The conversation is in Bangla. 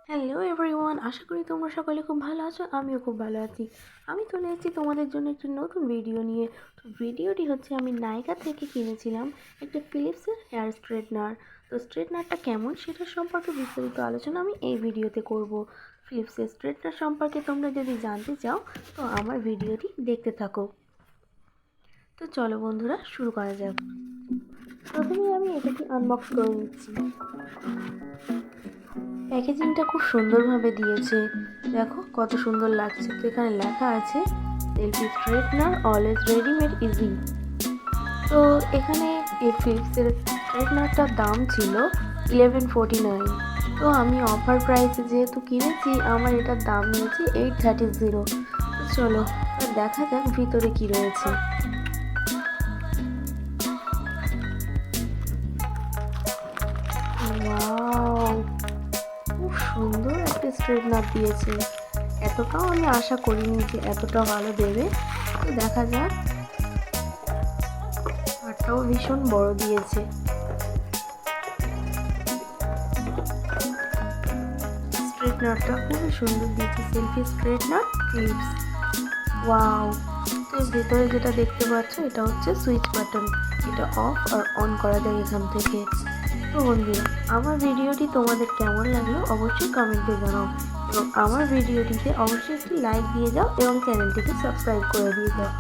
হ্যালো এভরিওয়ান, আশা করি তোমরা সকলে খুব ভালো আছো। আমিও খুব ভালো আছি। আমি চলে এসেছি তোমাদের জন্য একটি নতুন ভিডিও নিয়ে। তো ভিডিওটি হচ্ছে আমি নাইকা থেকে কিনেছিলাম একটা ফিলিপসের হেয়ার স্ট্রেটনার। তো স্ট্রেটনারটা কেমন সেটা সম্পর্কে বিস্তারিত আলোচনা আমি এই ভিডিওতে করব। ফিলিপসের স্ট্রেটনার সম্পর্কে তোমরা যদি জানতে চাও তো আমার ভিডিওটি দেখতে থাকো। তো চলো বন্ধুরা, শুরু করা যাক। প্রথমে আমি এটাকে আনবক্স করে নিচ্ছি। প্যাকেজিংটা খুব সুন্দরভাবে দিয়েছে, দেখো কত সুন্দর লাগছে। তো এখানে লেখা আছে selfie straightener always readymade easy. তো এখানে এই ফিলিপসের স্ট্রেটনারটার দাম ছিল 1149। তো আমি অফার প্রাইসে যেহেতু কিনেছি, আমার এটার দাম নিয়েছি 830। তো চলো দেখা যাক ভিতরে কি রয়েছে। ওয়াও, খুব সুন্দর একটা স্ট্রেটনার দিয়েছে। এতটাও আমি আশা করিনি যে এতটা ভালো দেবে। তো দেখা যাক। হারটাও ভীষণ বড় দিয়েছে। স্ট্রেটনারটা খুবই সুন্দর দিয়েছে, সেলফি স্ট্রেটনার ফিলিপস। ওয়াও। তো এর ভেতরে যেটা দেখতে পাচ্ছ এটা হচ্ছে সুইচ বাটন, এটা অফ আর অন করা যায় এখান থেকে। তো বন্ধুরা, আমার ভিডিওটি তোমাদের কেমন লাগলো অবশ্যই কমেন্টে জানাও, এবং আমার ভিডিওটিতে অবশ্যই একটি লাইক দিয়ে যাও এবং চ্যানেলটিকে সাবস্ক্রাইব করে দিয়ে যাও।